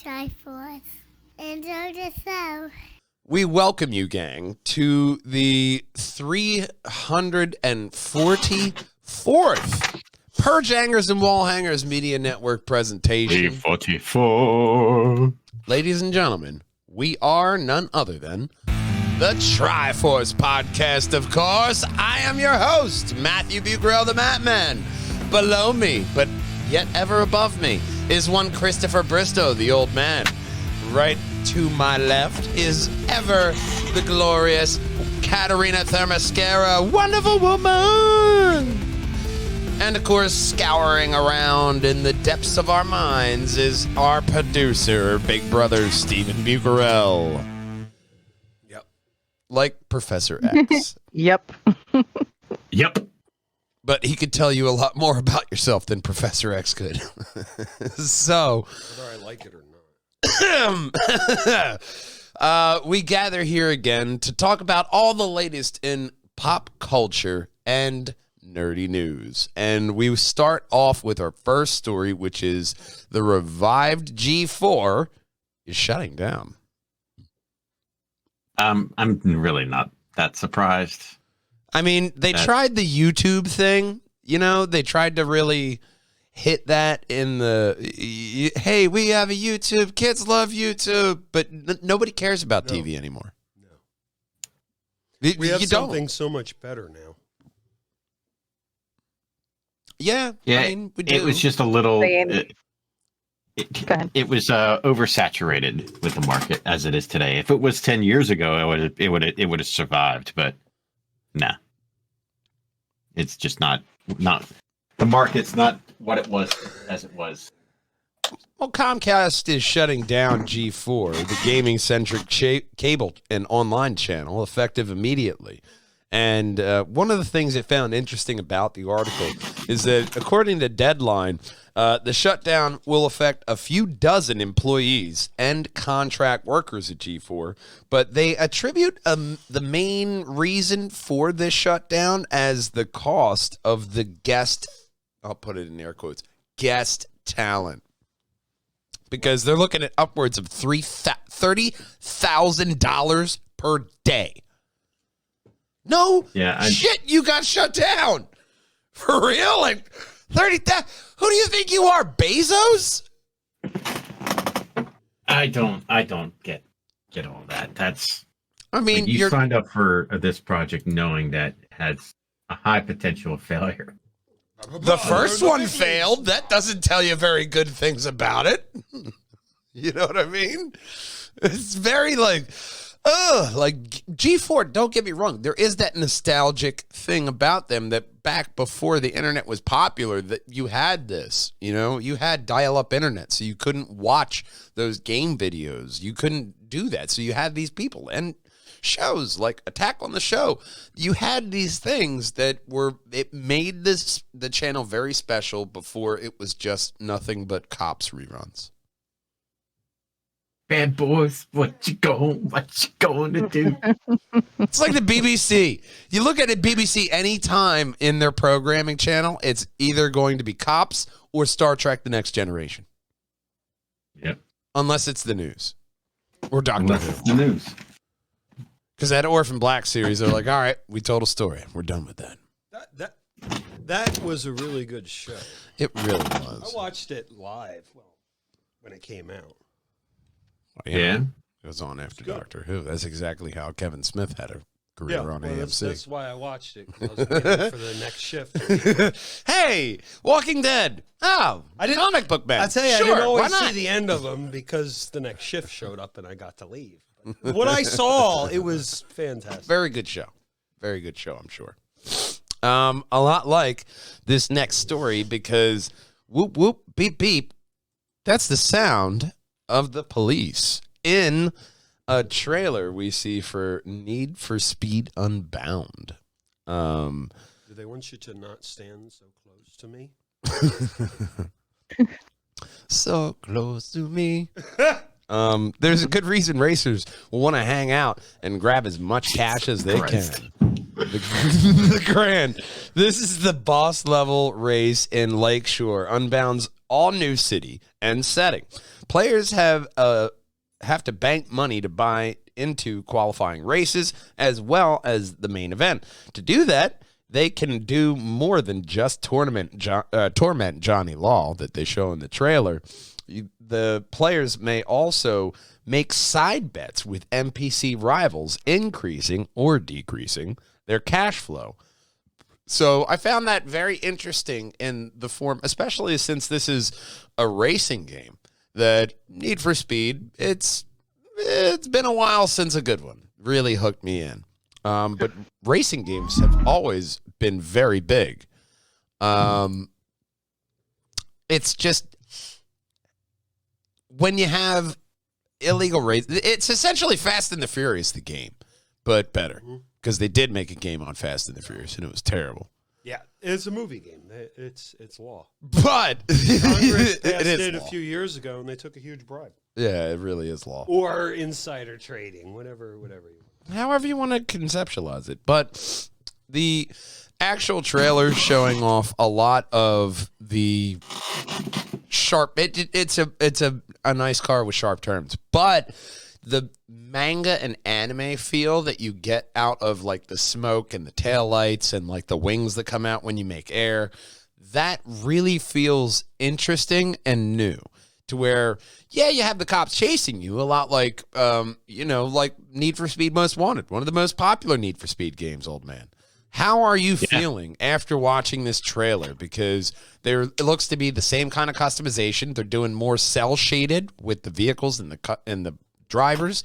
Triforce. Enjoy the show. We welcome you, gang, to the 344th Purge Hangers and Wall Hangers Media Network presentation. 344. Ladies and gentlemen, we are none other than the Triforce Podcast, of course. I am your host, Matthew Bugrell, the Matman. Below me, but yet ever above me, is one Christopher Bristow, the old man. Right to my left is ever the glorious Katerina Thermascara, wonderful woman. And of course, scouring around in the depths of our minds is our producer, Big Brother Stephen Bucarell. Yep. Like Professor X. Yep. Yep. But he could tell you a lot more about yourself than Professor X could. So, whether I like it or not. We gather here again to talk about all the latest in pop culture and nerdy news. And we start off with our first story, which is the revived G4 is shutting down. I'm really not that surprised. I mean, they tried the YouTube thing. You know, they tried to really hit that in the, hey, we have a YouTube. Kids love YouTube. But nobody cares about TV anymore. No. We have something don't. so much better now. Yeah. I mean, we do. It was just a little... It was oversaturated with the market as it is today. If it was 10 years ago, it would have survived, but nah. It's just not the market's not what it was as it was. Well, Comcast is shutting down G4, the gaming-centric cable and online channel, effective immediately. And one of the things it found interesting about the article is that, according to Deadline, the shutdown will affect a few dozen employees and contract workers at G4, but they attribute the main reason for this shutdown as the cost of the guest, I'll put it in air quotes, guest talent. Because they're looking at upwards of $30,000 per day. No shit, you got shut down. For real? Like 30,000? Who do you think you are, Bezos? I don't get all that. That's, I mean, you signed up for this project knowing that it has a high potential of failure. The first one failed. That doesn't tell you very good things about it. You know what I mean? It's very like G4, don't get me wrong. There is that nostalgic thing about them that back before the internet was popular, that you had this, you know, you had dial-up internet, so you couldn't watch those game videos. You couldn't do that. So you had these people and shows like Attack on the Show. You had these things that it made the channel very special before it was just nothing but cops reruns. Bad boys, what you going to do? It's like the BBC. You look at a BBC anytime in their programming channel, it's either going to be Cops or Star Trek: The Next Generation. Yep. Unless it's the news or Doctor Who. It's the news. Because that Orphan Black series, they're like, all right, we told a story. We're done with that. That was a really good show. It really was. I watched it live when it came out. Yeah. It was on after Doctor Who. That's exactly how Kevin Smith had a career on AMC. That's why I watched it. I was waiting for the next shift. Hey, Walking Dead. Oh, I didn't comic book man. I tell you, sure, I didn't always why not? see the end of them because the next shift showed up and I got to leave. But what I saw, it was fantastic. Very good show. Very good show, I'm sure. A lot like this next story because whoop, whoop, beep, beep. That's the sound of the police in a trailer we see for Need for Speed Unbound. Do they want you to not stand so close to me? So close to me. There's a good reason racers will want to hang out and grab as much cash as they can. The Grand. This is the boss level race in Lakeshore, Unbound's all new city and setting. Players have to bank money to buy into qualifying races as well as the main event. To do that, they can do more than just torment Johnny Law that they show in the trailer. The players may also make side bets with NPC rivals, increasing or decreasing their cash flow. So I found that very interesting in the form, especially since this is a racing game, that Need for Speed, it's been a while since a good one really hooked me in. But racing games have always been very big. It's just when you have illegal race, it's essentially Fast and the Furious, the game, but better, because they did make a game on Fast and the Furious, and it was terrible. Yeah, it's a movie game. It's law. But Congress passed it is it a law. few years ago, and they took a huge bribe. Yeah, it really is law. Or insider trading, whatever you However you want to conceptualize it. But the actual trailer showing off a lot of the sharp. It's a nice car with sharp turns, but the manga and anime feel that you get out of like the smoke and the taillights and like the wings that come out when you make air, that really feels interesting and new. To where, yeah, you have the cops chasing you a lot, like like Need for Speed Most Wanted, one of the most popular Need for Speed games, old man. How are you feeling after watching this trailer? Because it looks to be the same kind of customization. They're doing more cell shaded with the vehicles and the drivers.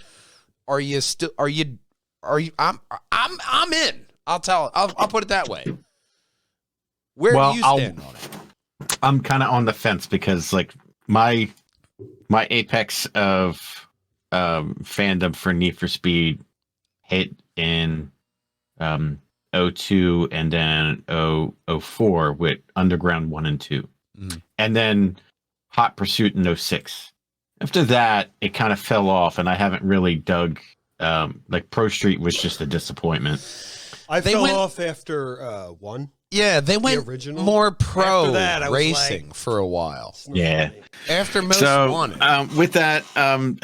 I'm in. I'll put it that way. Where do you stand on it? I'm kind of on the fence because like my apex of fandom for Need for Speed hit in 02 and then 04 with Underground 1 and 2. And then Hot Pursuit in 06. After that, it kind of fell off, and I haven't really dug. Like Pro Street was just a disappointment. I fell off after 1. Yeah, they went original? more pro After that, I was racing like, for a while. Yeah. After Most So Wanted. with that, I don't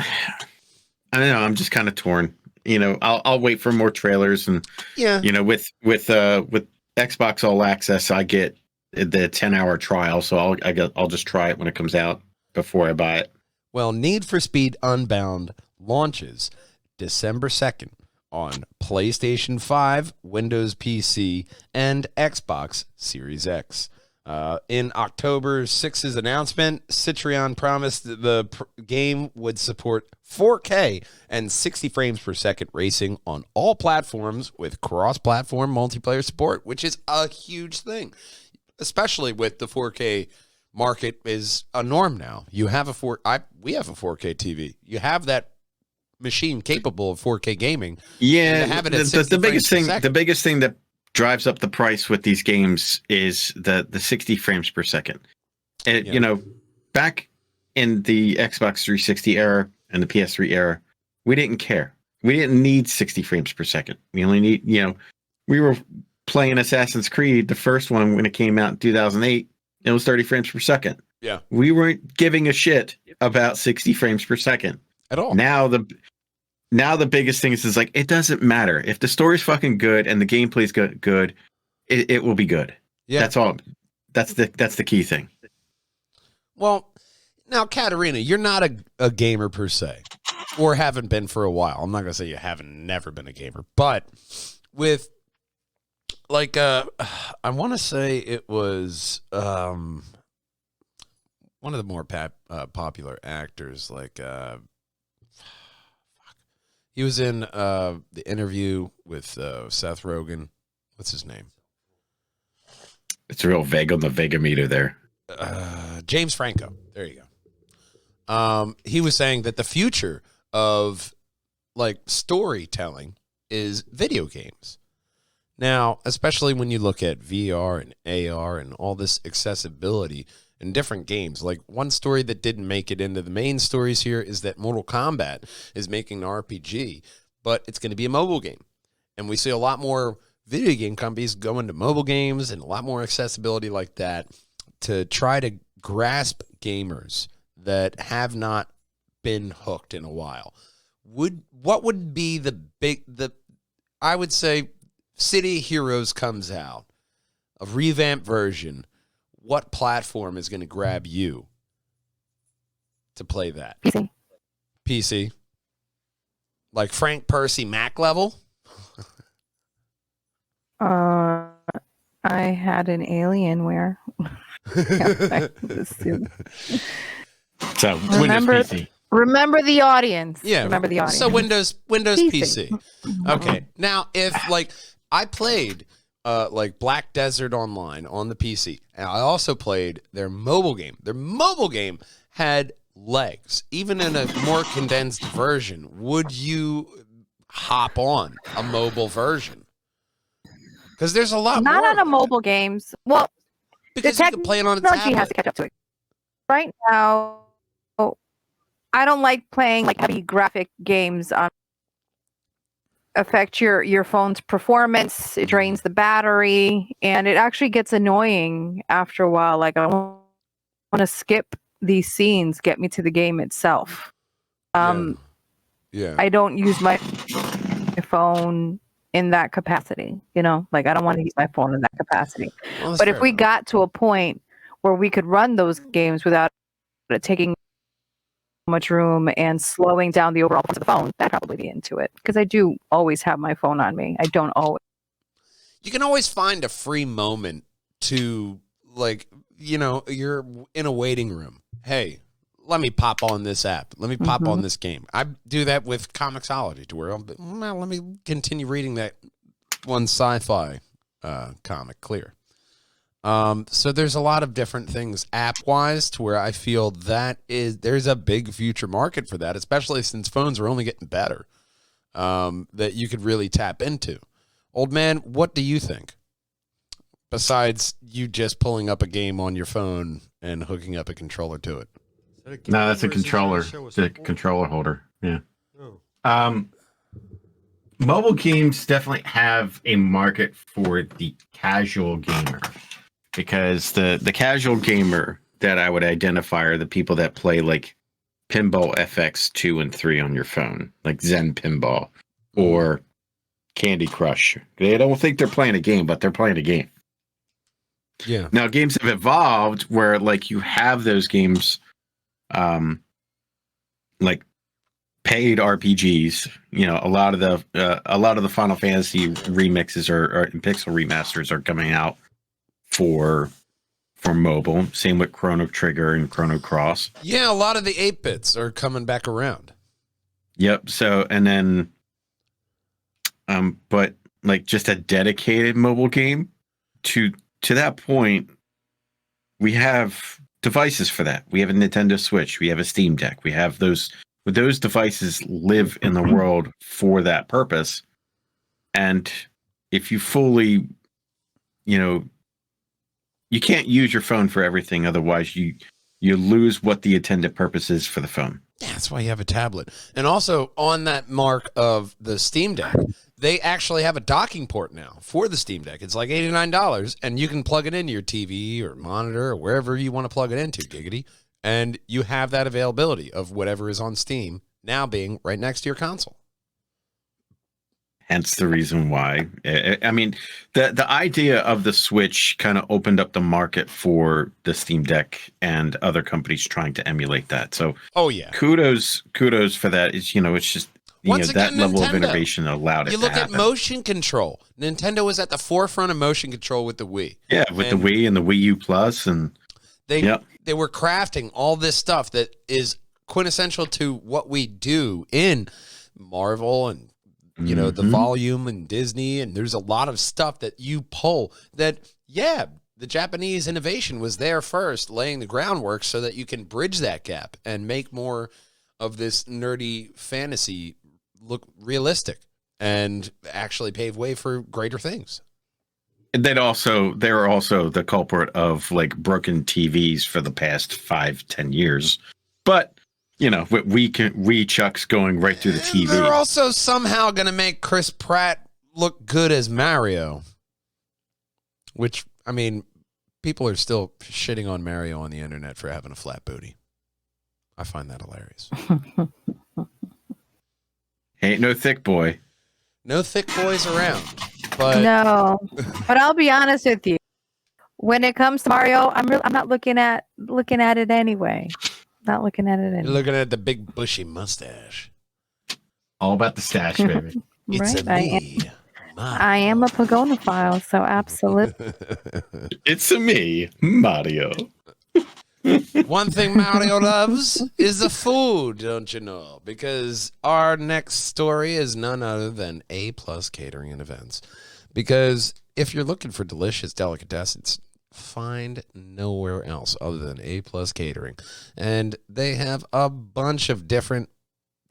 know. I'm just kind of torn. I'll wait for more trailers, and with Xbox All Access, I get the 10-hour trial, so I'll just try it when it comes out before I buy it. Well, Need for Speed Unbound launches December 2nd on PlayStation 5, Windows PC, and Xbox Series X. In October 6's announcement, Citrion promised that the game would support 4K and 60 frames per second racing on all platforms with cross-platform multiplayer support, which is a huge thing, especially with the 4K market is a norm now. You have we have a 4K TV. You have that machine capable of 4K gaming. Yeah, have it at the biggest thing that drives up the price with these games is the 60 frames per second. And back in the Xbox 360 era and the PS3 era, we didn't care. We didn't need 60 frames per second. We only need, we were playing Assassin's Creed, the first one when it came out in 2008. It was 30 frames per second. Yeah. We weren't giving a shit about 60 frames per second At all. Now the biggest thing is like, it doesn't matter. If the story's fucking good and the gameplay's good, it will be good. Yeah. That's all. That's the key thing. Well, now, Katarina, you're not a gamer per se, or haven't been for a while. I'm not going to say you haven't never been a gamer, but with, like, I want to say it was one of the more popular actors, like, he was in the Interview with Seth Rogen. What's his name? It's real vague on the Vegameter there. James Franco. There you go. He was saying that the future of like storytelling is video games. Now, especially when you look at VR and AR and all this accessibility in different games. Like one story that didn't make it into the main stories here is that Mortal Kombat is making an RPG, but it's going to be a mobile game. And we see a lot more video game companies go into mobile games and a lot more accessibility like that to try to grasp gamers that have not been hooked in a while, what would be I would say City of Heroes comes out, a revamped version. What platform is going to grab you to play that? PC. Like Frank Percy Mac level? I had an Alienware. So Remember- Windows PC. Remember the audience. Yeah. Remember the audience. So Windows PC. PC. Okay. Now, if like I played like Black Desert Online on the PC, and I also played their mobile game. Their mobile game had legs, even in a more condensed version. Would you hop on a mobile version? Because there's a lot Not more on a mobile games. Well, because you can play it on a technology tablet. has to catch up to it. Right now, I don't like playing like heavy graphic games. Affect your phone's performance. It drains the battery, and it actually gets annoying after a while. Like I want to skip these scenes, get me to the game itself. Yeah. I don't use my phone in that capacity. Like I don't want to use my phone in that capacity. Well, that's But if fair we enough. got to a point where we could run those games without it taking much room and slowing down the overall performance of the phone, that'd probably be into it. Because I do always have my phone on me. I don't always. You can always find a free moment to, like, you're in a waiting room. Hey, let me pop on this app. Let me pop on this game. I do that with Comixology to where let me continue reading that one sci-fi comic, Clear. So there's a lot of different things app-wise to where I feel there's a big future market for that, especially since phones are only getting better, that you could really tap into. Old man, what do you think? Besides you just pulling up a game on your phone and hooking up a controller to it. No, that's a controller. It's a controller holder. Yeah. Oh. Mobile games definitely have a market for the casual gamer, because the casual gamer that I would identify are the people that play like Pinball FX 2 and 3 on your phone, like Zen Pinball or Candy Crush. They don't think they're playing a game, but they're playing a game. Yeah. Now games have evolved where like you have those games, like paid RPGs. A lot of the Final Fantasy remixes or pixel remasters are coming out for mobile. Same with Chrono Trigger and Chrono Cross. Yeah, a lot of the 8-bits are coming back around. Yep. So and then, but like just a dedicated mobile game to that point, we have devices for that. We have a Nintendo Switch. We have a Steam Deck. We have those devices live in the world for that purpose. And if you fully, you can't use your phone for everything. Otherwise you lose what the intended purpose is for the phone. Yeah, that's why you have a tablet. And also on that mark of the Steam Deck, they actually have a docking port now for the Steam Deck. It's like $89, and you can plug it into your TV or monitor or wherever you want to plug it into, giggity. And you have that availability of whatever is on Steam now being right next to your console. Hence the reason why. I mean, the idea of the Switch kind of opened up the market for the Steam Deck and other companies trying to emulate that. So, Oh, yeah. kudos for that. It's it's just Once that again, level of Nintendo. innovation allowed it You to look at happen. motion control. Nintendo was at the forefront of motion control with the Wii. Yeah, with the And Wii and the Wii U Plus, and They Yep. they were crafting all this stuff that is quintessential to what we do in Marvel and the volume and Disney, and there's a lot of stuff that you pull that the Japanese innovation was there first, laying the groundwork so that you can bridge that gap and make more of this nerdy fantasy look realistic and actually pave way for greater things. they're also the culprit of like broken TVs for the past 5-10 years. But we Chuck's going right through the TV. They're also somehow going to make Chris Pratt look good as Mario. Which, I mean, people are still shitting on Mario on the internet for having a flat booty. I find that hilarious. Ain't no thick boy. No thick boys around, but No, but I'll be honest with you. When it comes to Mario, I'm not looking at it anyway. Not looking at it you're anyway. looking at the big bushy mustache. All about the stash, baby. It's Right? a me. I am a Pagonophile, so absolutely. It's a me, Mario. One thing Mario loves is the food, don't you know? Because our next story is none other than A+ Catering and Events. Because if you're looking for delicious delicatessens, find nowhere else other than A+ Catering. And they have a bunch of different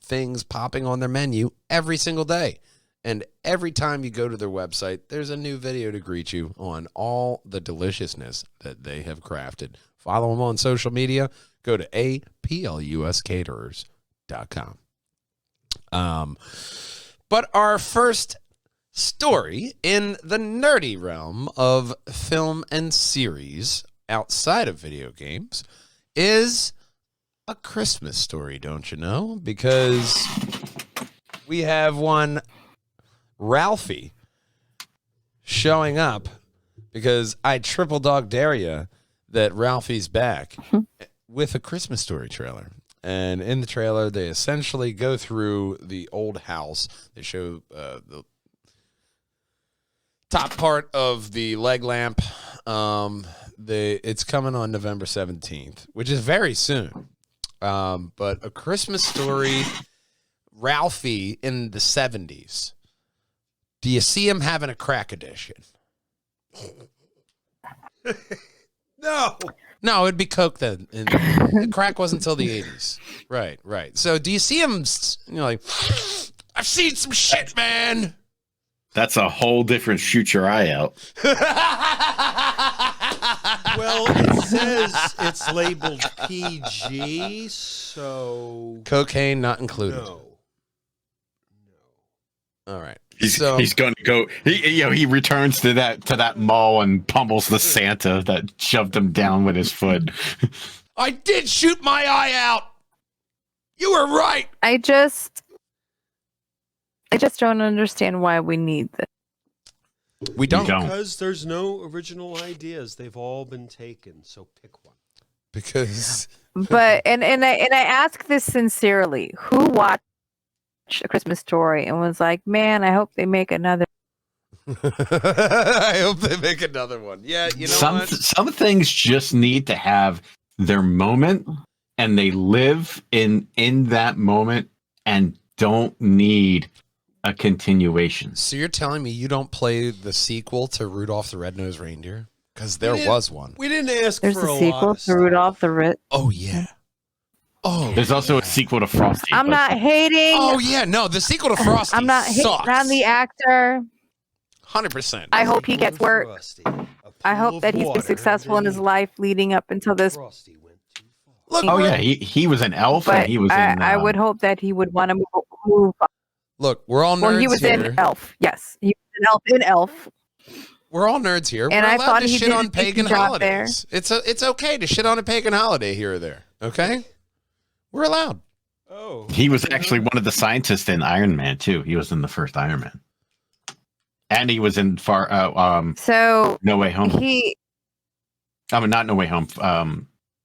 things popping on their menu every single day. And every time you go to their website, there's a new video to greet you on all the deliciousness that they have crafted. Follow them on social media. Go to apluscaterers.com. But our first story in the nerdy realm of film and series outside of video games is a Christmas story, don't you know? Because we have one Ralphie showing up because I triple dog dare you that Ralphie's back with a Christmas Story trailer. And in the trailer, they essentially go through the old house. They show the top part of the leg lamp. It's coming on November 17th, which is very soon. But A Christmas Story, Ralphie in the 70s. Do you see him having a crack edition? No, it'd be Coke then. And crack wasn't until the 80s. Right. So do you see him, like, I've seen some shit, man. That's a whole different shoot your eye out. Well, it says it's labeled PG, so Cocaine not included. no. All right. He's going to go. He returns to that mall and pummels the Santa that shoved him down with his foot. I did shoot my eye out. You were right. I just don't understand why we need this. We don't. Because there's no original ideas. They've all been taken, so pick one. Because But and I ask this sincerely: who watched A Christmas Story and was like, "Man, I hope they make another." I hope they make another one. Yeah, you know what? Some things just need to have their moment, and they live in that moment, and don't need a continuation. So you're telling me you don't play the sequel to Rudolph the Red-Nosed Reindeer? Because there was one. We didn't ask There's for a a sequel lot of to Rudolph the Red. Oh yeah. Oh. There's also a sequel to Frosty. I'm but- not hating. Oh yeah. No, the sequel to Frosty. I'm not hating sucks. on the actor. 100%. I hope he gets work. Frosty, I hope that he's been successful in his life leading up until this. Frosty went too far. Look, Oh we're- yeah, he was an elf, But and he was I in. would hope that he would want to move. Look, we're all nerds Well, he was here. in Elf. Yes, he was an elf in Elf. We're all nerds here. And we're I allowed thought to he shit did a on decent pagan job there. holidays. It's okay to shit on a pagan holiday here or there. Okay, we're allowed. Oh. He was actually one of the scientists in Iron Man too. He was in the first Iron Man, and he was in So No Way Home. he I mean, not No Way Home.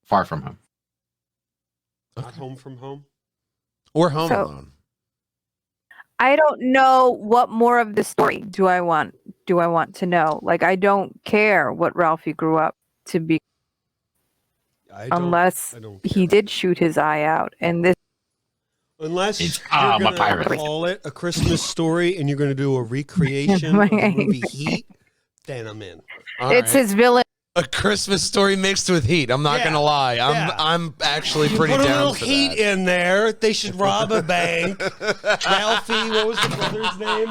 Far From Home. Not Home from Home? Or Home So- Alone. I don't know what more of the story do I want to know. Like, I don't care what Ralphie grew up to be unless I don't he care. did shoot his eye out. And this Unless It's- you're I'm a going to pirate. call it A Christmas Story and you're going to do a recreation of the movie Heat, then I'm in. All it's right. his villain. A Christmas Story mixed with Heat. I'm not Yeah, gonna lie. yeah. I'm actually pretty Put a down little for heat that. in there. They should rob a bank. Ralphie, what was the brother's name?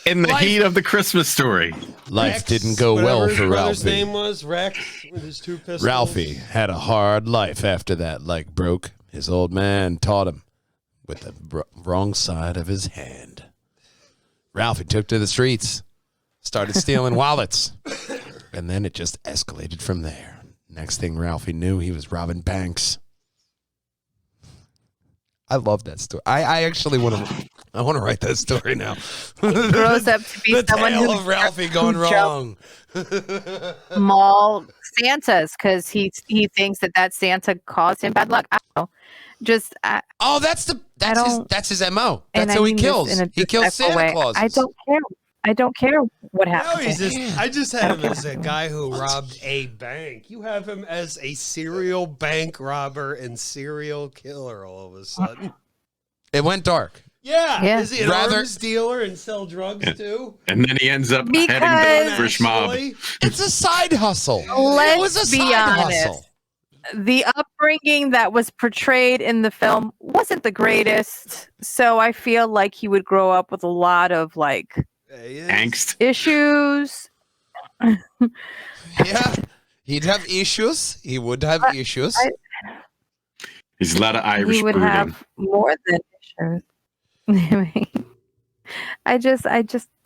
In the Life- heat of the Christmas Story. Life Rex, didn't go whatever well his for brother's Ralphie. name was Rex with his two pistols. Ralphie had a hard life after that leg broke. His old man taught him with the wrong side of his hand. Ralphie took to the streets, started stealing wallets, and then it just escalated from there. Next thing Ralphie knew, he was robbing banks. I love that story. I actually want to. I want to write that story now. Grows up to be the someone tale who of Ralphie going who wrong. mall Santas because he thinks that Santa caused him bad luck. I don't know. Just Oh, that's his MO. and That's I who he mean this kills. in a He kills disrespectful Santa way. Claus. I don't care what No, happens. I just had him as a guy who robbed a bank. You have him as a serial bank robber and serial killer all of a sudden. It went dark. Yeah. Is he an Rather- arms dealer and sell drugs too? And then he ends up Because- heading the Frisch mob. Actually, It's a side hustle. It was Let's a be side honest. hustle. The upbringing that was portrayed in the film wasn't the greatest, so I feel like he would grow up with a lot of like Angst. issues. Yeah, he'd have issues. He would have issues. He's a lot of Irish He would brooding. have more than issues.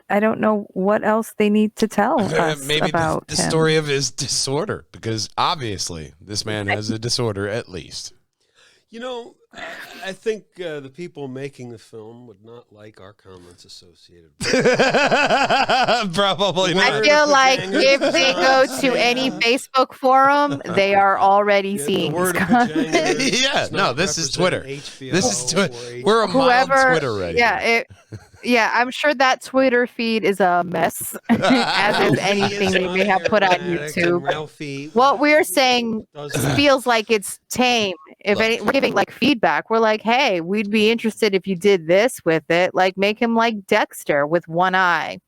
I don't know what else they need to tell us Maybe about the him. story of his disorder, because obviously this man has a disorder at least. You know, I think the people making the film would not like our comments associated with it. Probably not. I feel like if they go to any Facebook forum, they are already Yeah, the seeing word these of comments. vagina Yeah, does no, not this is represent Twitter. HBO This is Twitter. or We're a Whoever, mild Twitter ready. yeah, I'm sure that Twitter feed is a mess, as is anything they may have put on YouTube. Ralphie, What we're saying does feels like it's tame. If Look. we're giving like feedback, we're like, hey, we'd be interested if you did this with it. Like, make him like Dexter with one eye.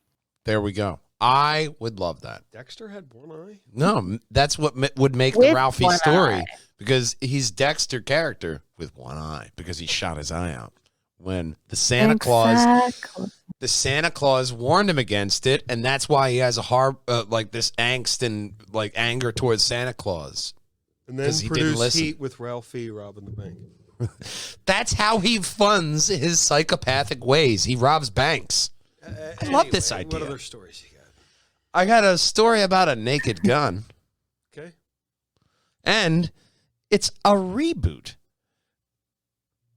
There we go. I would love that. Dexter had one eye. No, that's what would make the With Ralphie one story, eye. because he's Dexter character with one eye because he shot his eye out when the Santa Claus warned him against it, and that's why he has a hard like this angst and like anger towards Santa Claus. And then 'Cause he didn't produced listen. Heat with Ralphie robbing the bank. That's how he funds his psychopathic ways. He robs banks. I love this idea. What other stories you got? I got a story about a naked gun, Okay. and it's a reboot.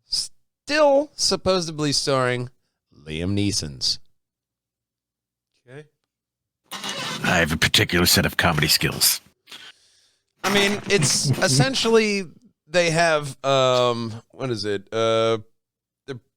Still supposedly starring Liam Neeson's. Okay. I have a particular set of comedy skills. I mean, it's essentially they have what is it?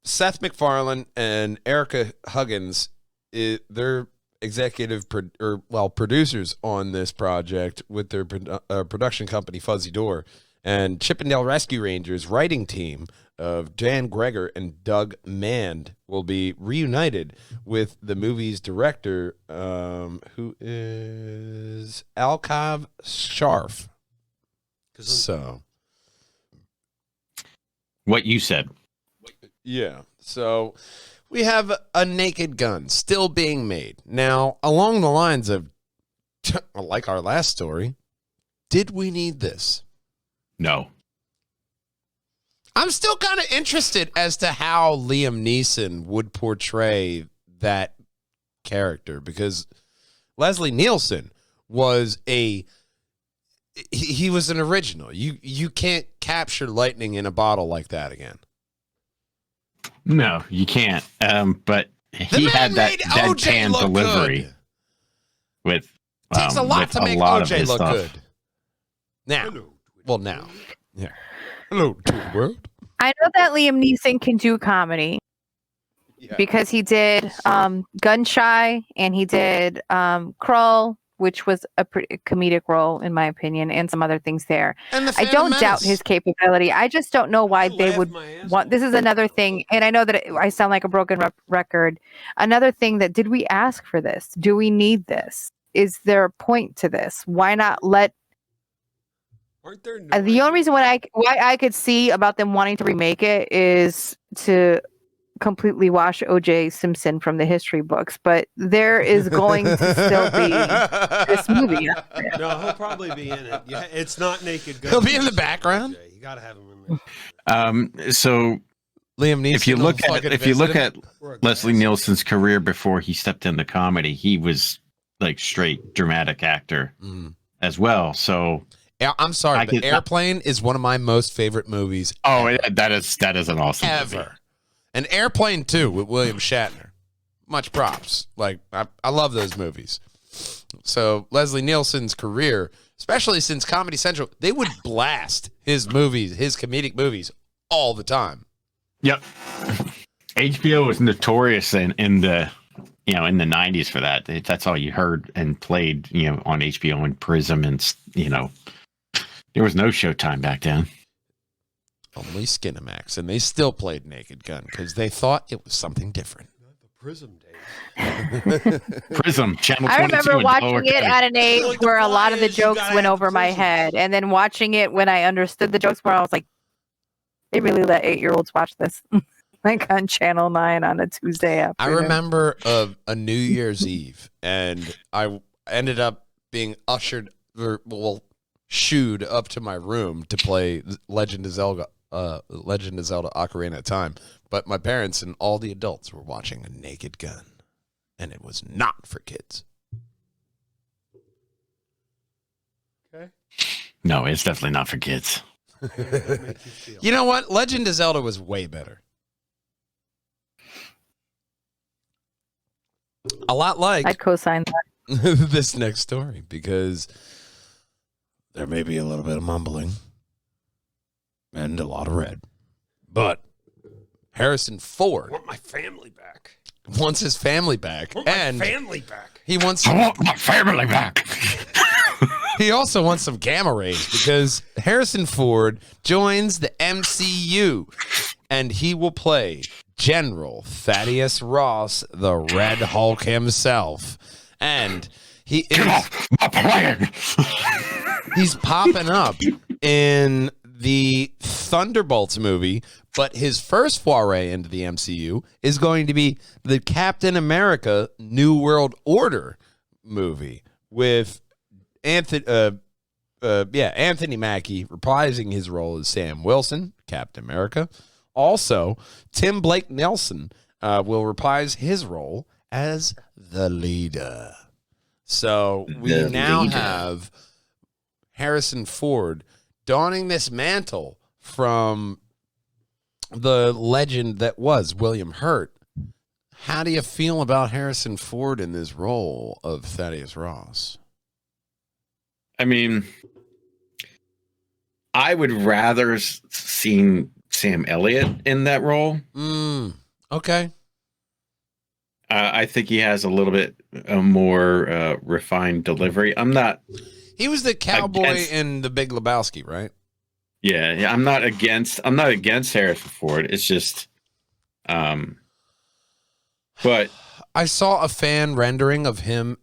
Seth MacFarlane and Erica Huggins. They're executive producers on this project with their production company Fuzzy Door, and Chippendale Rescue Rangers writing team of Dan Greger and Doug Mand will be reunited with the movie's director, who is Alkav Sharf. So, What you said. yeah. So we have a Naked Gun still being made. Now, along the lines of, like our last story, did we need this? No. I'm still kind of interested as to how Liam Neeson would portray that character, because Leslie Nielsen was he was an original. You can't capture lightning in a bottle like that again. No, you can't. But The he man had that made OJ deadpan look delivery good. with Takes a lot with to a make lot of OJ his look stuff. good. Now, well, now, yeah. Hello to the world. I know that Liam Neeson can do comedy Yeah. because he did Gun Shy and he did Krull, which was a pretty comedic role in my opinion, and some other things there. And the I Phantom don't doubt Menace. his capability. I just don't know why they laughed would my ass want. off. This is another thing, and I know that I sound like a broken record. Another thing that did we ask for this? Do we need this? Is there a point to this? Why not let? Aren't there The only reason why I could see about them wanting to remake it is to completely wash O.J. Simpson from the history books, but there is going to still be this movie out there. No, he'll probably be in it. Yeah, it's not Naked Gun. He'll be in the background? You gotta have him in there. So Liam Neeson. if you look will at fucking if you visit look him. at Or a Leslie glass. Nielsen's career before he stepped into comedy, he was like straight dramatic actor Mm. as well. So I'm sorry, I but can- Airplane is one of my most favorite movies Oh, that is an awesome movie. ever. And Airplane 2 with William Shatner. Much props. Like, I love those movies. So Leslie Nielsen's career, especially since Comedy Central, they would blast his movies, his comedic movies, all the time. Yep. HBO was notorious in the in the 90s for that. That's all you heard and played, on HBO and Prism, and there was no Showtime back then. Only Skinamax, and they still played Naked Gun because they thought it was something different. The Prism days. Prism, Channel 22. I remember in watching Delaware it County. at an age Like the where a lot of the Flyers, you jokes gotta went have over my Prism. head, and then watching it when I understood the jokes, where I was like, "They really let 8-year-olds watch this?" Like on Channel 9 on a Tuesday I afternoon. remember a New Year's Eve, and I ended up being shooed up to my room to play Legend of Zelda Ocarina of Time. But my parents and all the adults were watching a Naked Gun, and it was not for kids. Okay. No, it's definitely not for kids. How did that make you feel? You know what? Legend of Zelda was way better. A lot like I'd co-sign that. this next story, because there may be a little bit of mumbling and a lot of red. But Harrison Ford I want my family back. wants his family back, I want my and family back. he wants I want my family back. he also wants some gamma rays, because Harrison Ford joins the MCU, and he will play General Thaddeus Ross, the Red Hulk himself. And he is My plan. he's popping up in the Thunderbolts movie, but his first foray into the MCU is going to be the Captain America New World Order movie with Anthony Mackie reprising his role as Sam Wilson, Captain America. Also, Tim Blake Nelson will reprise his role as the leader. So we The now leader. have Harrison Ford donning this mantle from the legend that was William Hurt. How do you feel about Harrison Ford in this role of Thaddeus Ross? I mean, I would rather seen Sam Elliott in that role. Okay. I think he has a little bit more refined delivery. I'm not. He was the cowboy Against- in The Big Lebowski, right? Yeah, I'm not against Harrison Ford. It's just, but I saw a fan rendering of him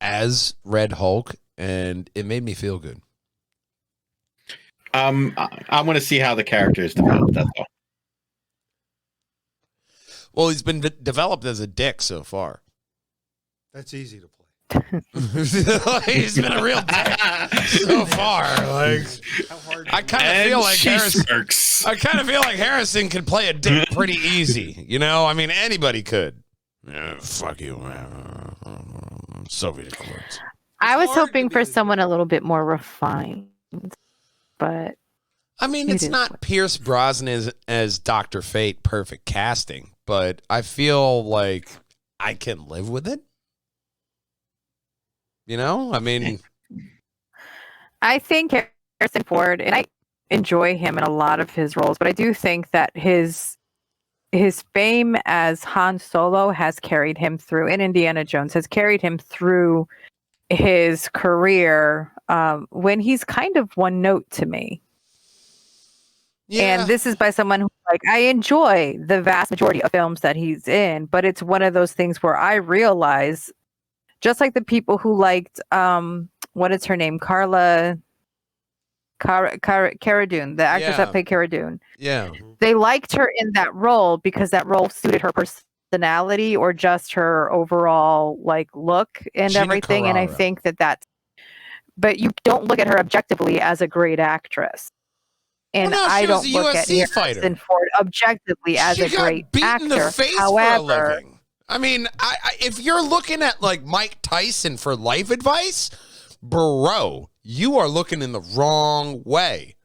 as Red Hulk, and it made me feel good. I want to see how the character is developed. That's all. Well, he's been developed as a dick so far. That's easy to play. He's been a real dick so far. Like, How hard? I kind of feel like she Harrison. smirks. I kind of feel like Harrison could play a dick pretty easy. You know, I mean, anybody could. Yeah, fuck you, Soviet Accords. I was hard to hoping be for the- someone a little bit more refined, but I mean, It it's is not what- Pierce Brosnan as Dr. Fate, perfect casting, but I feel like I can live with it. You know, I mean, I think Harrison Ford, and I enjoy him in a lot of his roles, but I do think that his fame as Han Solo has carried him through, and Indiana Jones has carried him through his career, when he's kind of one note to me. yeah. And this is by someone who, like, I enjoy the vast majority of films that he's in, but it's one of those things where I realize, just like the people who liked, what is her name? Cara Dune, the actress Yeah. that played Cara Dune. yeah. They liked her in that role because that role suited her personality or just her overall like look and Gina everything. And I Carrara. think that's, but you don't look at her objectively as a great actress. And Well, no, I she was don't a look at UFC fighter. Harrison Ford objectively as She a got great beat actor. in the face for a However, living. I mean, if you're looking at like Mike Tyson for life advice, bro, you are looking in the wrong way.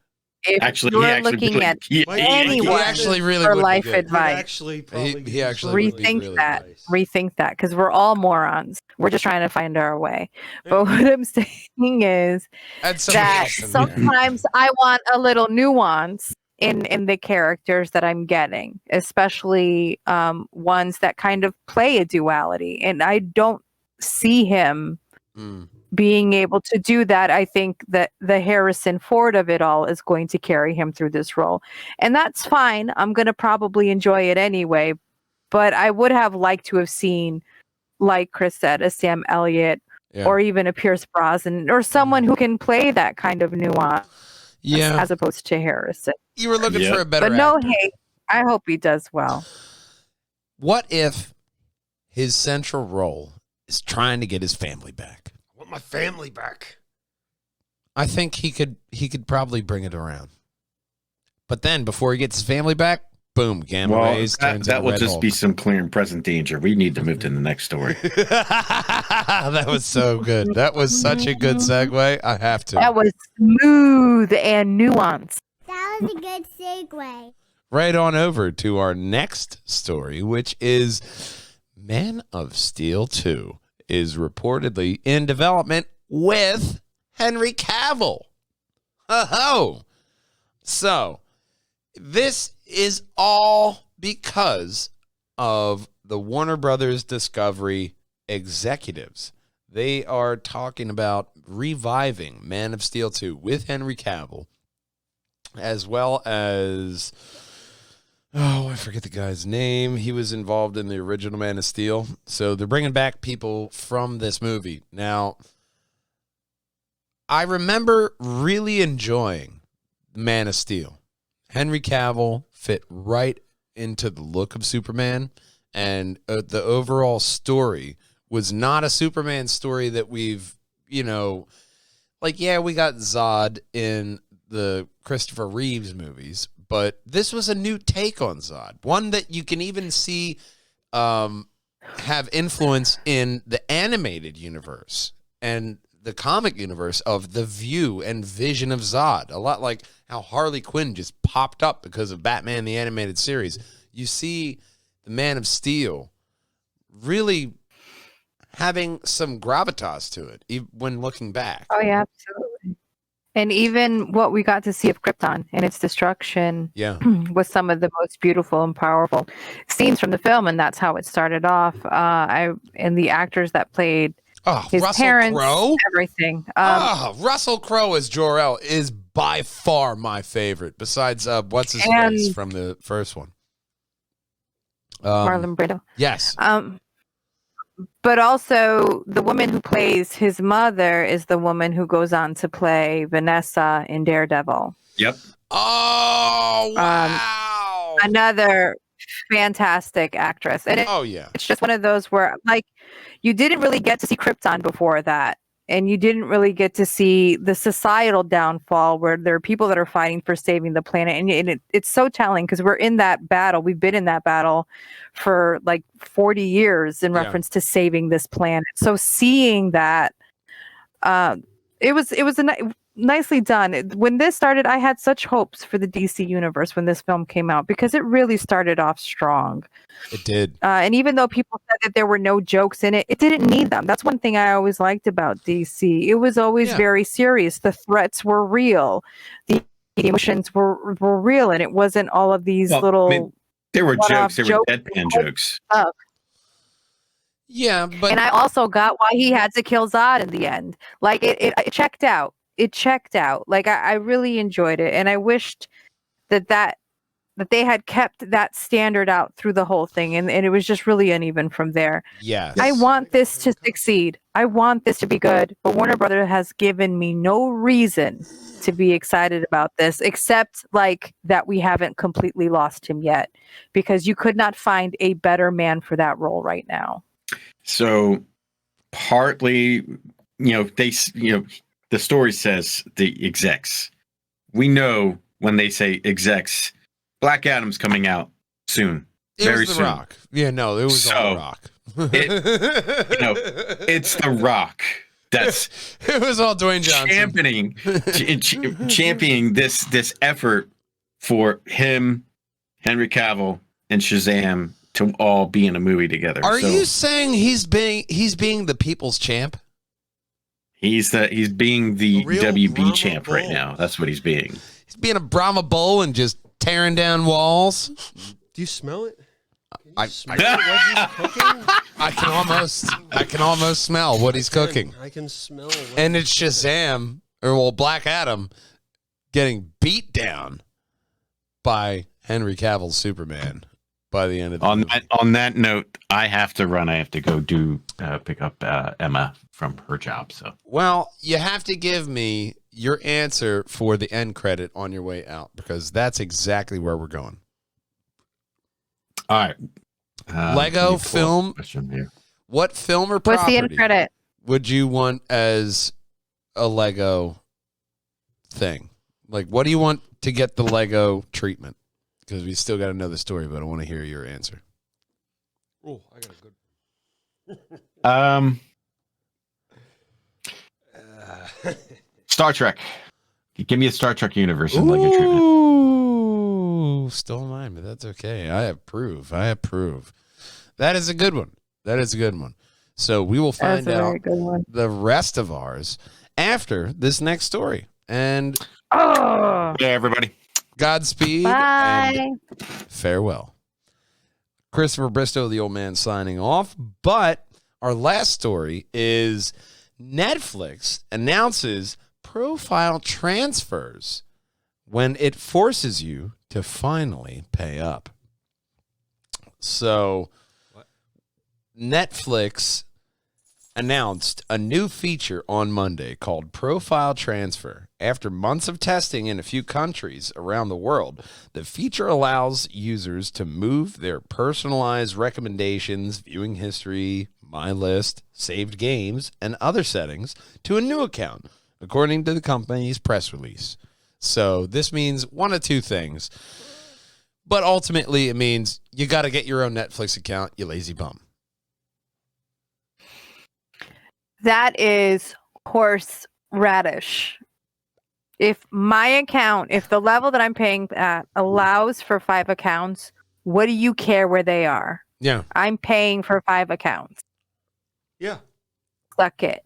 If Actually, you're he actually looking really- at he- anyone He actually really for would be life good. advice, Actually, probably He actually would be rethink really that. nice. Rethink that, because we're all morons. We're just trying to find our way. But what I'm saying is Add some that else in there. sometimes I want a little nuance in the characters that I'm getting, especially ones that kind of play a duality. And I don't see him Mm. being able to do that. I think that the Harrison Ford of it all is going to carry him through this role. And that's fine. I'm going to probably enjoy it anyway. But I would have liked to have seen, like Chris said, a Sam Elliott Yeah. or even a Pierce Brosnan or someone who can play that kind of nuance Yeah. as opposed to Harrison. You were looking Yep. for a better But no actor. hate. I hope he does well. What if his central role is trying to get his family back? I want my family back. I think he could probably bring it around. But then before he gets his family back, boom, gamma Well, rays that, turns that into will Red just Hulk. be some clear and present danger. We need to move to the next story. That was so good. That was such a good segue. I have to. That was smooth and nuanced. That was a good segue. Right on over to our next story, which is Man of Steel 2 is reportedly in development with Henry Cavill. Oh, so this is all because of the Warner Brothers Discovery executives. They are talking about reviving Man of Steel 2 with Henry Cavill, as well as, I forget the guy's name. He was involved in the original Man of Steel. So they're bringing back people from this movie. Now, I remember really enjoying Man of Steel. Henry Cavill fit right into the look of Superman, and the overall story was not a Superman story that we've, we got Zod in the Christopher Reeves movies, but this was a new take on Zod, one that you can even see have influence in the animated universe and the comic universe of The View and Vision of Zod. A lot like how Harley Quinn just popped up because of Batman the Animated Series. You see the Man of Steel really having some gravitas to it when looking back. Oh, yeah, absolutely. And even what we got to see of Krypton and its destruction Yeah. was some of the most beautiful and powerful scenes from the film, and that's how it started off. And the actors that played Oh, his Russell parents, Crowe? everything. Russell Crowe as Jor-El is by far my favorite, besides what's his face And- from the first one. Marlon Brando. Yes. But also, the woman who plays his mother is the woman who goes on to play Vanessa in Daredevil. Yep. Oh, wow. Another fantastic actress. And Oh, yeah. it's just one of those where, like, you didn't really get to see Krypton before that. And you didn't really get to see the societal downfall where there are people that are fighting for saving the planet. And it's so telling because we're in that battle. We've been in that battle for like 40 years in Yeah. reference to saving this planet. So seeing that, it was nicely done. When this started, I had such hopes for the DC universe when this film came out because it really started off strong. It did. And even though people said that there were no jokes in it, it didn't need them. That's one thing I always liked about DC. It was always Yeah. very serious. The threats were real. The emotions were real. And it wasn't all of these Well, little... I mean, there were one-off jokes. There jokes were deadpan jokes. Yeah, but and I also got why he had to kill Zod in the end. Like, it checked out. It checked out. Like, I really enjoyed it. And I wished that they had kept that standard out through the whole thing. And it was just really uneven from there. yes. I want this to succeed. I want this to be good. But Warner Brothers has given me no reason to be excited about this, except like that we haven't completely lost him yet, because you could not find a better man for that role right now. So partly, the story says the execs. We know when they say execs, Black Adam's coming out soon. It very was The soon. Rock. Yeah, no, it was all So, The Rock. It's The Rock. that's It was all Dwayne Johnson. championing this effort for him, Henry Cavill, and Shazam to all be in a movie together. Are So you saying he's being the people's champ? he's being the A real WB Brahma champ right bull. now. That's what he's being. He's being a Brahma bull and just tearing down walls. Do you smell it? I Smell what he's cooking? I can almost smell what he's cooking. I can smell what And it's Shazam, or well, Black Adam, getting beat down by Henry Cavill's Superman by the end of the movie. On that note, I have to run. I have to go pick up Emma from her job. So Well, you have to give me your answer for the end credit on your way out, because that's exactly where we're going. all right. Lego let me pull up film. a question here. What film or What's the property end credit? would you want as a Lego thing? Like, what do you want to get the Lego treatment? Because we still got to know the story, but I want to hear your answer. Oh, I got a good. Star Trek. Give me a Star Trek universe and Lego treatment. Ooh, stole mine, but that's okay. I approve. That is a good one. So we will That's find a out very good one. the rest of ours after this next story. And Oh, Yeah, everybody. Godspeed bye. and farewell. Christopher Bristow, the old man, signing off. But our last story is Netflix announces profile transfers when it forces you to finally pay up. So Netflix announced a new feature on Monday called Profile Transfer. After months of testing in a few countries around the world, the feature allows users to move their personalized recommendations, viewing history, my list, saved games, and other settings to a new account, according to the company's press release. So this means one of two things, but ultimately it means you got to get your own Netflix account, you lazy bum. That is horseradish. If my account, if the level that I'm paying at allows for 5 accounts, what do you care where they are? Yeah. I'm paying for 5 accounts. Yeah. Suck it.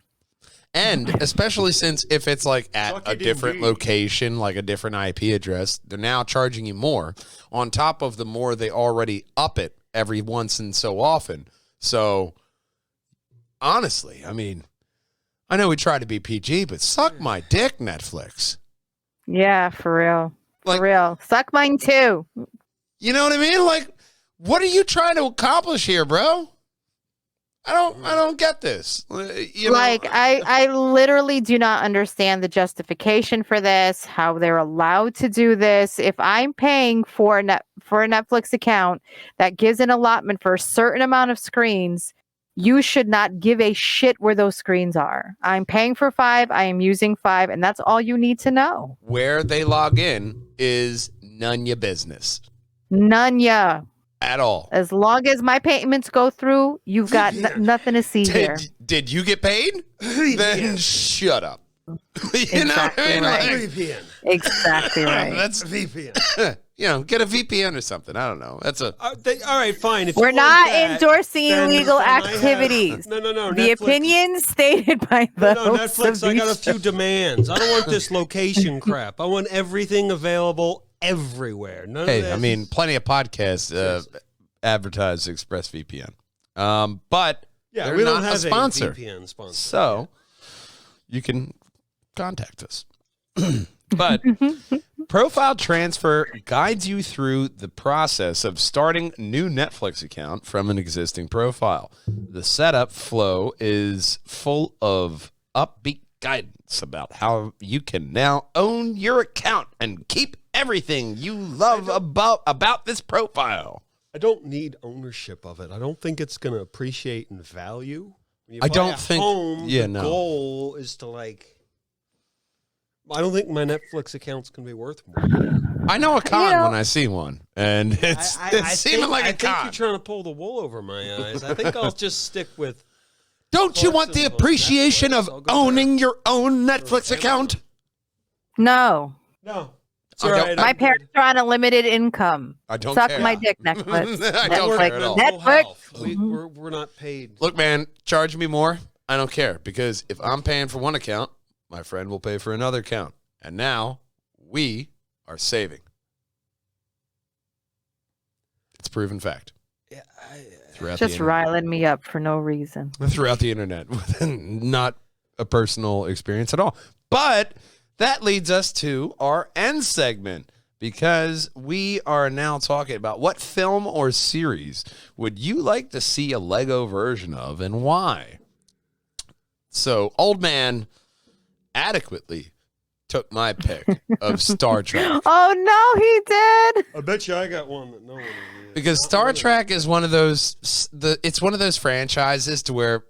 And especially since if it's like at Suck a it different indeed. location, like a different IP address, they're now charging you more on top of the more they already up it every once and so often. So honestly, I mean, I know we try to be PG, but suck my dick, Netflix. Yeah, for real. Like- For real. Suck mine too. You know what I mean? Like, what are you trying to accomplish here, bro? I don't get this. You know, Like I literally do not understand the justification for this, how they're allowed to do this. If I'm paying for a Netflix account that gives an allotment for a certain amount of screens, you should not give a shit where those screens are. I'm paying for 5, I am using 5, and that's all you need to know. where they log in is none your business None ya. at all. As long as my payments go through, you've got nothing to see here. Did you get paid? Then shut up. You know what I Exactly mean? right. Like, VPN. Exactly right. that's VPN. get a VPN or something. I don't know. That's a All right, fine. If We're you want not that, endorsing then- illegal then I have- activities. No. The Netflix- opinions stated by No, those no, of Netflix, I got a these few demands. I don't want this location crap. I want everything available everywhere. None of hey. this. I mean, plenty of podcasts advertise ExpressVPN, but yeah, they're we don't not have a sponsor. A VPN sponsor. So you can contact us. But Profile Transfer guides you through the process of starting a new Netflix account from an existing profile. The setup flow is full of upbeat guidance about how you can now own your account and keep everything you love about this profile. I don't need ownership of it. I don't think it's going to appreciate in value. When you I buy don't a think- home, yeah, the no. goal is to I don't think my Netflix account's going to be worth more. I know a con know- when I see one, and it's seeming like I a think you're con. trying to pull the wool over my eyes. I think I'll just stick with Don't you want the Netflix, appreciation of I'll go owning there. your own Netflix Or account? No. No. It's I all don't- right, My I'm parents good. are on a limited income. I don't Suck care. my dick, Netflix. I don't We're care at all. mental Netflix. health. We're not paid. Look, man, charge me more. I don't care, because if I'm paying for one account, my friend will pay for another account. And now we are saving. It's proven fact. Yeah, Throughout Just the riling me up for no reason. throughout the internet, not a personal experience at all. But that leads us to our end segment, because we are now talking about what film or series would you like to see a Lego version of, and why. So, old man adequately took my pick of Star Trek. Oh no, he did. I bet you I got one that no one. Because Star Trek is one of those, it's one of those franchises to where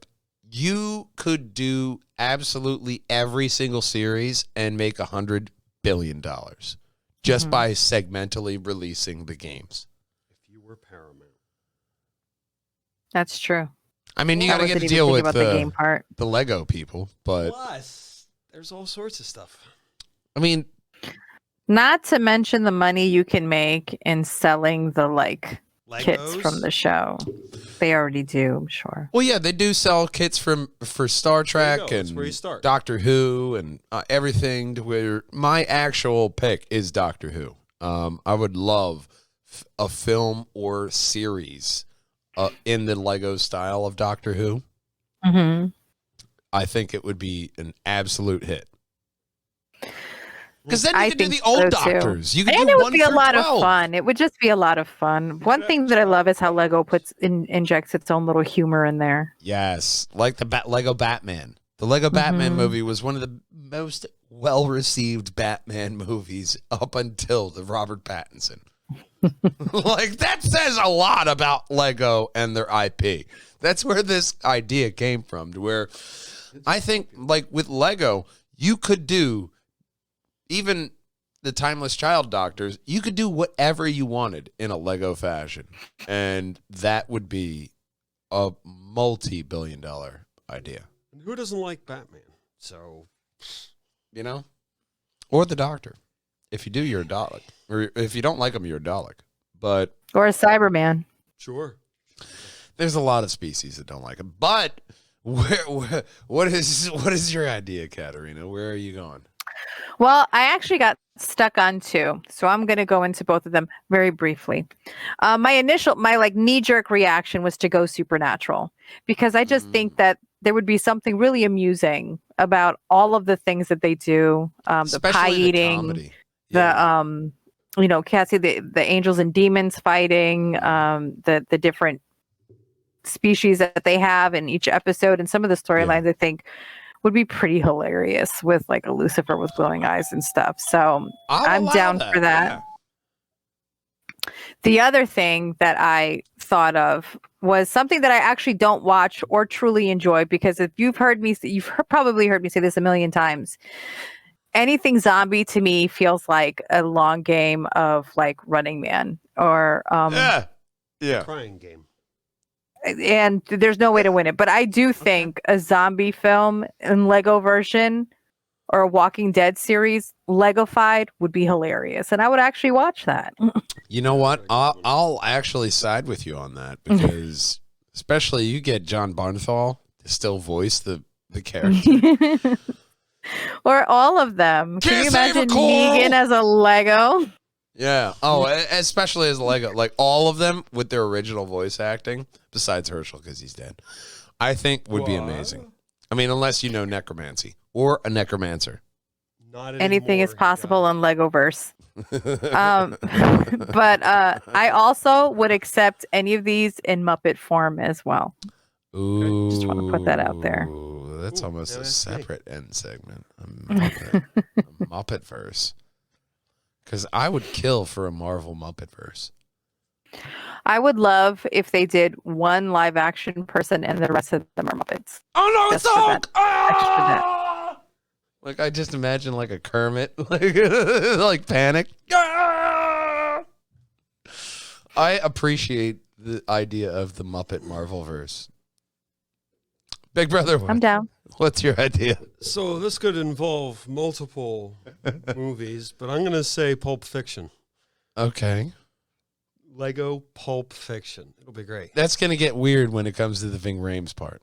you could do absolutely every single series and make $100 billion just by segmentally releasing the games. If you were Paramount, That's true. I mean, you I got to get wasn't to even deal thinking with about the game part. the Lego people, but plus there's all sorts of stuff. I mean, Not to mention the money you can make in selling the kits from the show. They already do, I'm sure. well, yeah, they do sell kits for Star Trek go. That's and where you start. Doctor Who and everything. To where my actual pick is Doctor Who. I would love a film or series in the Lego style of Doctor Who. Mm-hmm. I think it would be an absolute hit. Because then you I could do think the old so, too. Doctors. You could And do it would 1 be a through lot 12. of fun. It would just be a lot of fun. One thing that I love is how Lego injects its own little humor in there. Yes, like the Lego Batman. The Lego Batman movie was one of the most well-received Batman movies up until the Robert Pattinson. Like, that says a lot about Lego and their IP. That's where this idea came from, to where I think, like, with Lego, you could do, even the Timeless Child Doctors, you could do whatever you wanted in a Lego fashion. And that would be a multi-billion-dollar idea. And who doesn't like Batman? So, You know? Or the Doctor. If you do, you're a Dalek. Or if you don't like them, you're a Dalek. But Or a Cyberman. sure. there's a lot of species that don't like them. But what is your idea, Katerina? Where are you going? Well, I actually got stuck on two, so I'm going to go into both of them very briefly. My knee-jerk reaction was to go supernatural, because I just think that there would be something really amusing about all of the things that they do, the Especially pie the eating, comedy. Cassie, the angels and demons fighting, the different species that they have in each episode, and some of the storylines I think would be pretty hilarious with like a Lucifer with glowing eyes and stuff. So I'm allow down for that. yeah. The other thing that I thought of was something that I actually don't watch or truly enjoy, because if you've heard me, probably heard me say this a million times. Anything zombie to me feels like a long game of like Running Man or Yeah. Crying game. and there's no way to win it. But I do think a zombie film in Lego version or a Walking Dead series, Legofied, would be hilarious, and I would actually watch that. You know what? I'll actually side with you on that, because especially you get John Barnthal to still voice the character. Or all of them. Can Can't you save a imagine coral! Negan as a Lego? Yeah. Oh, especially as Lego, like all of them with their original voice acting, besides Herschel because he's dead, I think would be amazing. I mean, unless you know necromancy or a necromancer. Not Anything anymore, is possible you in Legoverse. But I also would accept any of these in Muppet form as well. Ooh, Just wanna put that out there. That's Ooh, almost now a that's me. separate end segment. A Muppet verse. Because I would kill for a Marvel Muppet verse. I would love if they did one live action person and the rest of them are Muppets. Oh no, it's Just the for Hulk! Ah! Like I just imagine like a Kermit, like panic. Ah! I appreciate the idea of the Muppet Marvel verse. Big Brother, I'm down. what's your idea? So this could involve multiple movies, but I'm going to say Pulp Fiction. Okay. Lego Pulp Fiction. It'll be great. That's going to get weird when it comes to the Ving Rhames part.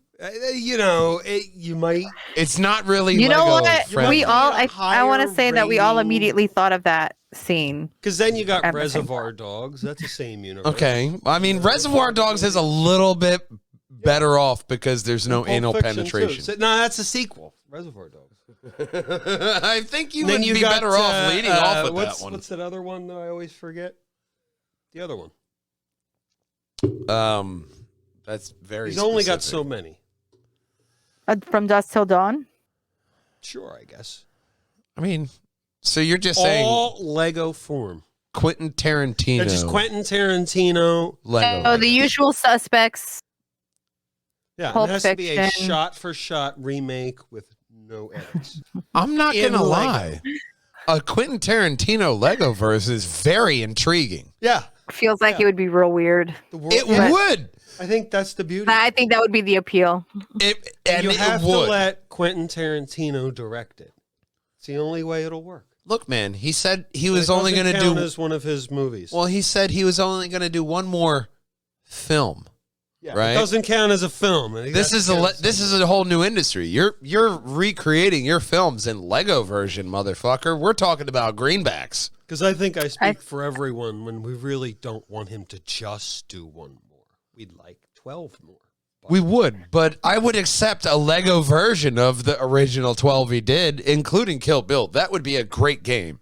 You know, you might. It's not really You know Lego what? friendly. We all. I want to Higher say that we all rating. immediately thought of that scene. Because then you got At the same Reservoir Dogs. That's the same universe. Okay. I mean, Reservoir Dogs is a little bit better off because there's no Pulp anal Fiction, penetration. too. So, no, that's a sequel. Reservoir Dogs. I think you Then would be better off leading off with what's, that one. What's that other one that I always forget? The other one. That's very He's only got specific. so many. From Dusk Till Dawn. Sure, I guess. I mean, so you're just saying All Lego form. Quentin Tarantino. That's just Quentin Tarantino. Lego. Oh, The Usual Suspects. Yeah, Pulp it has to be a Fiction. shot-for-shot remake with no edits. I'm not in gonna Lego. lie. A Quentin Tarantino Lego verse is very intriguing. Yeah, Feels like it would be real weird. the world. It But- would. I think that's the beauty. I think that would be the appeal. And you it have would. to let Quentin Tarantino direct it. It's the only way it'll work. Look, man, he said he It was only doesn't going to count do. as one of his movies. Well, he said he was only going to do one more film. yeah, right? It doesn't count as a film. This is this is a whole new industry. You're recreating your films in Lego version, motherfucker. We're talking about greenbacks. because I think I speak for everyone when we really don't want him to just do one more. We'd like 12 more. We would, but I would accept a Lego version of the original 12 he did, including Kill Bill. That would be a great game.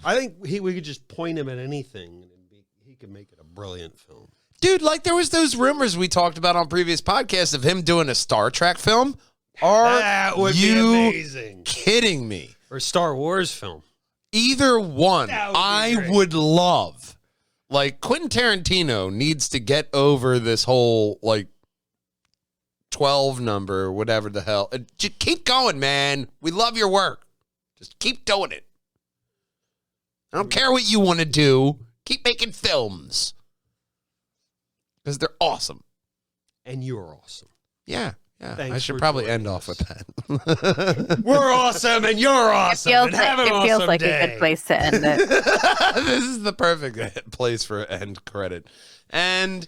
I think we could just point him at anything and he could make it a brilliant film. Dude, like there was those rumors we talked about on previous podcasts of him doing a Star Trek film. Are That would be you amazing. kidding me? Or a Star Wars film. Either one, That would be I great. would love. Like Quentin Tarantino needs to get over this whole like 12 number, whatever the hell. Just keep going, man. We love your work. Just keep doing it. I don't care what you want to do. Keep making films. Because they're awesome. And you're awesome. Yeah. Yeah. Thanks I should for probably joining end off us. with that. We're awesome and you're awesome. Feels and like, have an it feels awesome like day. a good place to end it. This is the perfect place for end credit. And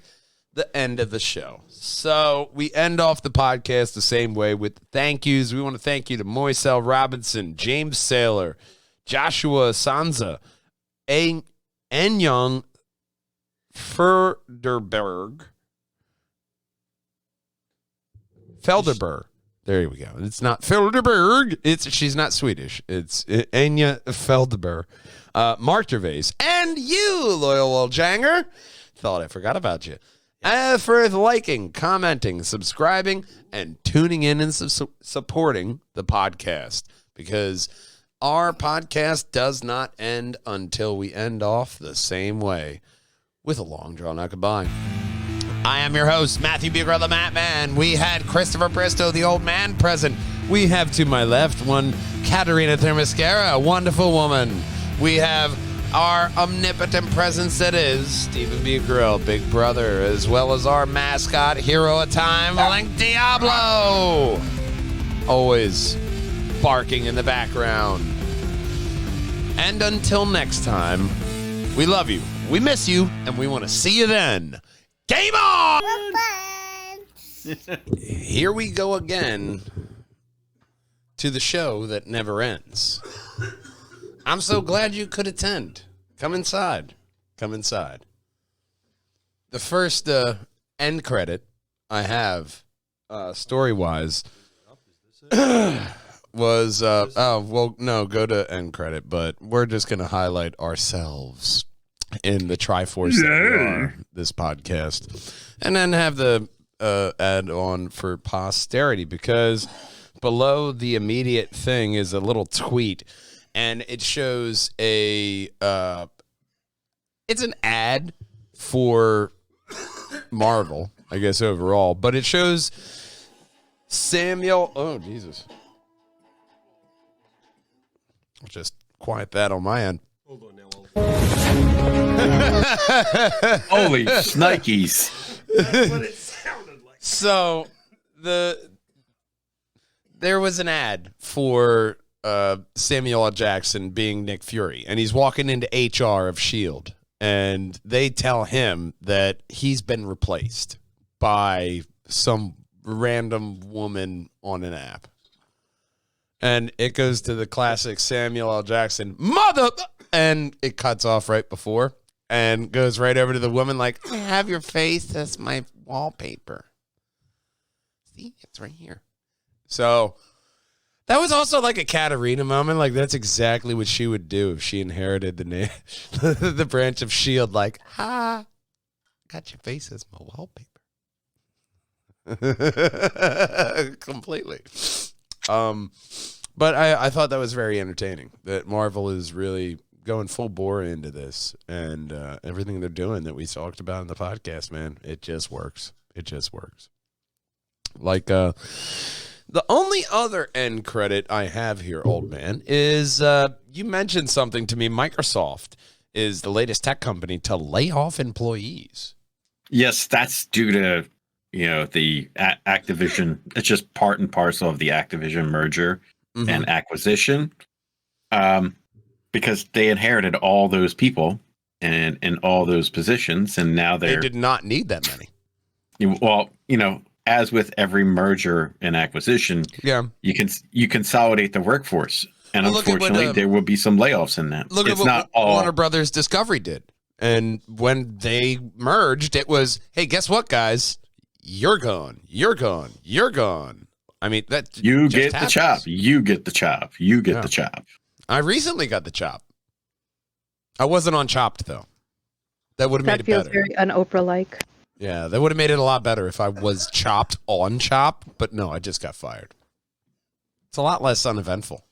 the end of the show. So we end off the podcast the same way with thank yous. We want to thank you to Moiselle Robinson, James Saylor, Joshua Sanza, Enyong Felderberg. There we go. It's not Felderberg. She's not Swedish. It's Enya Felderberg. Mark Gervais. And you, loyal old Janger. Thought I forgot about you. For liking, commenting, subscribing, and tuning in and supporting the podcast. Because our podcast does not end until we end off the same way with a long drawn out goodbye. I am your host, Matthew Bucher, the Mat Man. We had Christopher Bristow, the old man, present. We have to my left one, Katerina Thermascara, a wonderful woman. We have our omnipotent presence that is Stephen Bucarell, Big Brother, as well as our mascot, hero of time, Link Diablo. Always barking in the background. And until next time, we love you, we miss you, and we want to see you then. Game on! Here we go again to the show that never ends. I'm so glad you could attend. Come inside. Come inside. The first end credit I have, story-wise, was, no, go to end credit, but we're just going to highlight ourselves in the Triforce that we are, this podcast, and then have the add on for posterity, because below the immediate thing is a little tweet, and it shows a it's an ad for Marvel, I guess, overall, but it shows Samuel, oh Jesus, I'll just quiet that on my end. Hold on now. Holy shnikes. That's what it sounded like. So the there was an ad for Samuel L. Jackson being Nick Fury, and he's walking into HR of S.H.I.E.L.D., and they tell him that he's been replaced by some random woman on an app. And it goes to the classic Samuel L. Jackson, mother, and it cuts off right before and goes right over to the woman like, I have your face as my wallpaper. See, it's right here. So that was also like a Katarina moment. Like, that's exactly what she would do if she inherited the branch of S.H.I.E.L.D. Like, ha, got your face as my wallpaper. Completely. But I thought that was very entertaining, that Marvel is really going full bore into this, and everything they're doing that we talked about in the podcast, man, it just works. It just works. Like, the only other end credit I have here, old man, is you mentioned something to me. Microsoft is the latest tech company to lay off employees. Yes, that's due to, the Activision. It's just part and parcel of the Activision merger and acquisition, because they inherited all those people and all those positions, and now they did not need that many. Well, as with every merger and acquisition, you consolidate the workforce, and unfortunately, there will be some layoffs in that. Look at what Warner Brothers Discovery did, and when they merged, it was, hey, guess what, guys? You're gone. You're gone. You're gone. I mean, that you get the chop. You get the chop. You get the chop. I recently got the chop. I wasn't on Chopped though. That would have made it better. That feels very un-Oprah-like. Yeah, that would have made it a lot better if I was chopped on Chop, but no, I just got fired. It's a lot less uneventful.